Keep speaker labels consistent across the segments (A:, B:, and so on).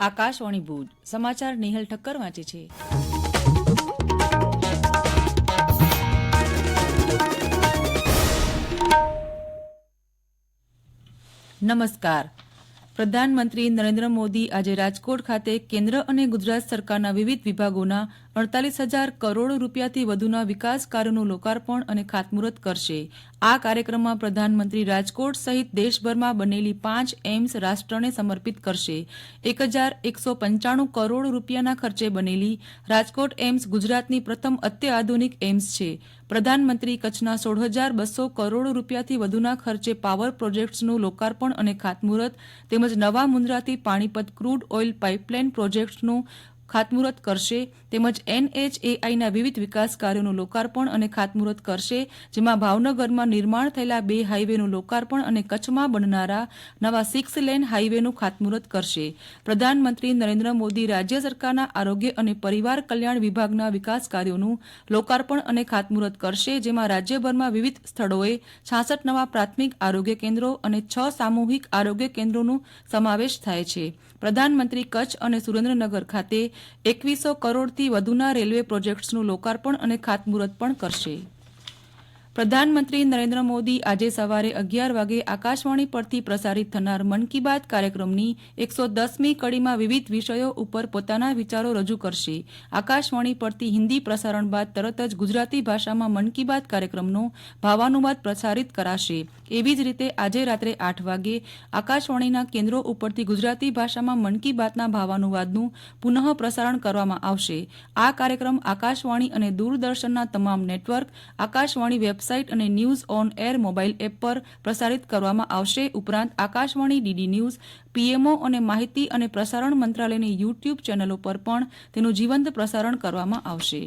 A: આકાશવાણી ભુજ સમાચાર નિહલ ઠક્કર વાંચે છે. નમસ્કાર. પ્રધાનમંત્રી નરેન્દ્ર મોદી આજે રાજકોટ ખાતે કેન્દ્ર અને ગુજરાત સરકારના વિવિધ વિભાગોના 48,000 કરોડ રૂપિયાથી વધુના વિકાસ કાર્યોનું લોકાર્પણ અને ખાતમુહૂર્ત કરશે. આ કાર્યક્રમમાં પ્રધાનમંત્રી રાજકોટ સહિત દેશભરમાં બનેલી 5 એઇમ્સ રાષ્ટ્રને સમર્પિત કરશે. 1,195 કરોડ રૂપિયાના ખર્ચે બનેલી રાજકોટ એઇમ્સ ગુજરાતની પ્રથમ અત્યાધુનિક એઇમ્સ છે. પ્રધાનમંત્રી કચ્છના 16,200 કરોડ રૂપિયાથી વધુના ખર્ચે પાવર પ્રોજેક્ટ્સનું લોકાર્પણ અને ખાતમુહૂર્ત તેમજ નવા મુન્દ્રાથી પાણીપત ક્રૂડ ઓઇલ પાઇપલાઇન પ્રોજેક્ટ્સનું ખાતમુહૂર્ત કરશે તેમજ NHAIના વિવિધ વિકાસ કાર્યોનું લોકાર્પણ અને ખાતમુહૂર્ત કરશે, જેમાં ભાવનગરમાં નિર્માણ થયેલા 2 હાઇવેનું લોકાર્પણ અને કચ્છમાં બનનારા નવા 6 લેન હાઇવેનું ખાતમુહૂર્ત કરશે. પ્રધાનમંત્રી નરેન્દ્ર મોદી રાજ્ય સરકારના આરોગ્ય અને પરિવાર કલ્યાણ વિભાગના વિકાસ કાર્યોનું લોકાર્પણ અને ખાતમુહૂર્ત કરશે, જેમાં રાજ્યભરમાં વિવિધ સ્થળોએ 66 નવા પ્રાથમિક આરોગ્ય કેન્દ્રો અને 6 સામૂહિક આરોગ્ય કેન્દ્રોનો સમાવેશ થાય છે. પ્રધાનમંત્રી કચ્છ અને સુરેન્દ્રનગર ખાતે 2,100 કરોડથી વધુના રેલવે પ્રોજેક્ટ્સનું લોકાર્પણ અને ખાતમુહૂર્ત પણ કરશે. પ્રધાનમંત્રી નરેન્દ્ર મોદી આજે સવારે 11 વાગે આકાશવાણી પરથી પ્રસારિત થનાર મન કી બાત કાર્યક્રમની 110મી કડીમાં વિવિધ વિષયો ઉપર પોતાના વિચારો રજૂ કરશે. આકાશવાણી પરથી હિન્દી પ્રસારણ બાદ તરત જ ગુજરાતી ભાષામાં મન કી બાત કાર્યક્રમનો ભાવાનુવાદ પ્રસારિત કરાશે. એવી જ રીતે આજે રાત્રે 8 વાગે આકાશવાણીના કેન્દ્રો ઉપરથી ગુજરાતી ભાષામાં મન કી બાતના ભાવાનુવાદનું પુનઃ પ્રસારણ કરવામાં આવશે. આ કાર્યક્રમ આકાશવાણી અને દૂરદર્શનના તમામ નેટવર્ક, આકાશવાણી વેબસાઇટ અને news on air mobile app પર પ્રસારિત કરવામાં આવશે. ઉપરાંત આકાશવાણી ડીડી ન્યૂઝ, પીએમઓ અને માહિતી અને પ્રસારણ મંત્રાલયની યુટ્યુબ ચેનલો પર પણ તેનું જીવંત પ્રસારણ કરવામાં આવશે.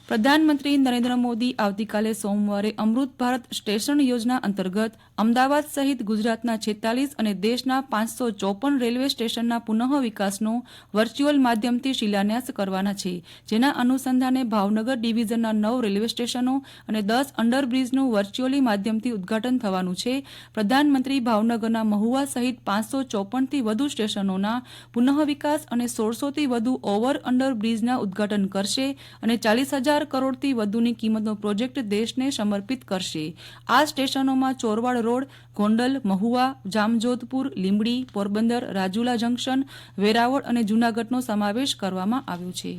A: પ્રધાનમંત્રી નરેન્દ્ર મોદી આવતીકાલે સોમવારે અમૃત ભારત સ્ટેશન યોજના અંતર્ગત અમદાવાદ સહિત ગુજરાતના 46 અને દેશના 554 રેલવે સ્ટેશનના પુનઃ વિકાસનો વર્ચ્યુઅલ માધ્યમથી શિલાન્યાસ કરવાના છે. જેના અનુસંધાને ભાવનગર ડિવિઝનના 9 રેલવે સ્ટેશનો અને 10 અંડરબ્રિજનું વર્ચ્યુઅલી માધ્યમથી ઉદ્ઘાટન થવાનું છે. પ્રધાનમંત્રી ભાવનગરના મહુવા સહિત 554થી વધુ સ્ટેશનોના પુનઃ વિકાસ અને 1,600થી વધુ ઓવર અંડરબ્રિજના ઉદ્ઘાટન કરશે અને 40,000 કરોડથી વધુની કિંમતનો પ્રોજેક્ટ દેશને સમર્પિત કરશે. આ સ્ટેશનોમાં ચોરવાડ રોડ, ગોંડલ, મહુવા, જામજોધપુર, લીંબડી, પોરબંદર, રાજુલા જંકશન, વેરાવળ અને જૂનાગઢનો સમાવેશ કરવામાં આવ્યો છે.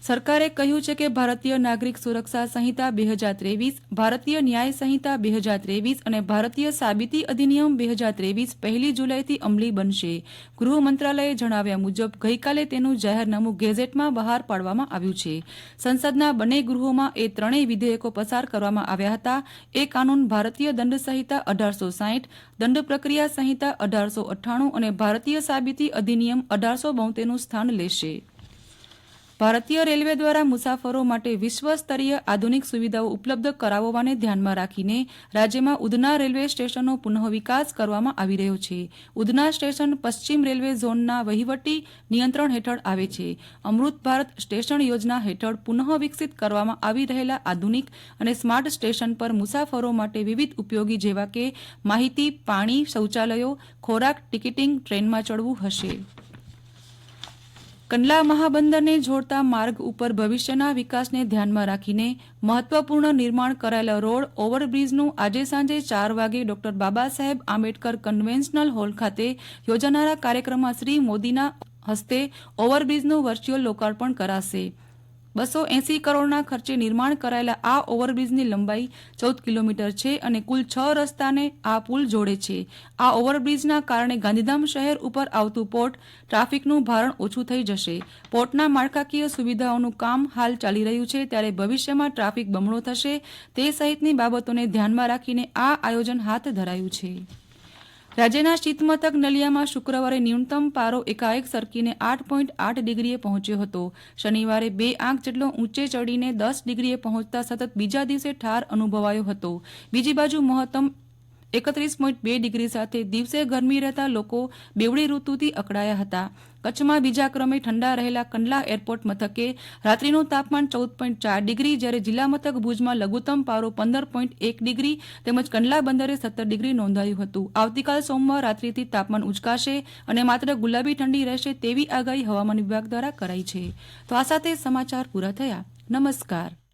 A: સરકારે કહ્યું છે કે ભારતીય નાગરિક સુરક્ષા સંહિતા 2023, ભારતીય ન્યાય સંહિતા 2023 અને ભારતીય સાબિતી અધિનિયમ 2023 1 જુલાઈથી અમલી બનશે. ગૃહ મંત્રાલયે જણાવ્યા મુજબ ગઈકાલે તેનું જાહેરનામું ગેઝેટમાં બહાર પાડવામાં આવ્યું છે. સંસદના બંને ગૃહોમાં એ ત્રણેય વિધેયકો પસાર કરવામાં આવ્યા હતા. એ કાનૂન ભારતીય દંડ સંહિતા 1860, દંડ પ્રક્રિયા સંહિતા 1898 અને ભારતીય સાબિતી અધિનિયમ 1872નું સ્થાન લેશે. ભારતીય રેલવે દ્વારા મુસાફરો માટે વિશ્વ સ્તરીય આધુનિક સુવિધાઓ ઉપલબ્ધ કરાવવાને ધ્યાનમાં રાખીને રાજ્યમાં ઉધના રેલવે સ્ટેશનનો પુનઃ વિકાસ કરવામાં આવી રહ્યો છે. ઉધના સ્ટેશન પશ્ચિમ રેલવે ઝોનના વહીવટી નિયંત્રણ હેઠળ આવે છે. અમૃત ભારત સ્ટેશન યોજના હેઠળ પુનઃ વિકસિત કરવામાં આવી રહેલા આધુનિક અને સ્માર્ટ સ્ટેશન પર મુસાફરો માટે વિવિધ ઉપયોગી જેવા કે માહિતી, પાણી, શૌચાલયો, ખોરાક, ટિકિટિંગ, ટ્રેનમાં ચડવું હશે. કંડલા મહાબંદરને જોડતા માર્ગ ઉપર ભવિષ્યના વિકાસને ધ્યાનમાં રાખીને મહત્વપૂર્ણ નિર્માણ કરાયેલા રોડ ઓવરબ્રિજનું આજે સાંજે 4 વાગે doctor Baba Saheb Ambedkar conventional hall ખાતે યોજાનારા કાર્યક્રમમાં શ્રી મોદીના હસ્તે ઓવરબ્રિજનું વર્ચ્યુઅલ લોકાર્પણ કરાશે. 280 કરોડના ખર્ચે નિર્માણ કરાયેલા આ ઓવરબ્રિજની લંબાઈ 14 કિલોમીટર છે અને કુલ 6 રસ્તાને આ પુલ જોડે છે. આ ઓવરબ્રિજના કારણે ગાંધીધામ શહેર ઉપર આવતું પોર્ટ ટ્રાફિકનું ભારણ ઓછું થઈ જશે. પોર્ટના માળખાકીય સુવિધાઓનું કામ હાલ ચાલી રહ્યું છે, ત્યારે ભવિષ્યમાં ટ્રાફિક બમણો થશે તે સહિતની બાબતોને ધ્યાનમાં રાખીને આ આયોજન હાથ ધરાયું છે. રાજ્યના શીતમથક નલિયામાં શુક્રવારે ન્યૂનતમ પારો એકાએક સરકીને 8.8 ડિગ્રીએ પહોંચ્યો હતો. શનિવારે 2 આંક જેટલો ઊંચે ચડીને 10 ડિગ્રીએ પહોંચતા સતત બીજા દિવસે ઠાર અનુભવાયો હતો. બીજી બાજુ મહત્તમ 31.2 ડિગ્રી સાથે દિવસે ગરમી રહેતા લોકો બેવડી ઋતુથી અકળાયા હતા. કચ્છમાં બીજા ક્રમે ઠંડા રહેલા કંડલા એરપોર્ટ મથકે રાત્રિનું તાપમાન 14.4 ડિગ્રી જ્યારે જિલ્લા મથક ભુજમાં લઘુત્તમ પારો 15.1 ડિગ્રી તેમજ કંડલા બંદરે 17 ડિગ્રી નોંધાયું હતું. આવતીકાલ સોમવાર રાત્રિથી તાપમાન ઉંચકાશે અને માત્ર ગુલાબી ઠંડી રહેશે તેવી આગાહી હવામાન વિભાગ દ્વારા કરાઈ છે. તો આ સાથે સમાચાર પૂરા થયા. નમસ્કાર.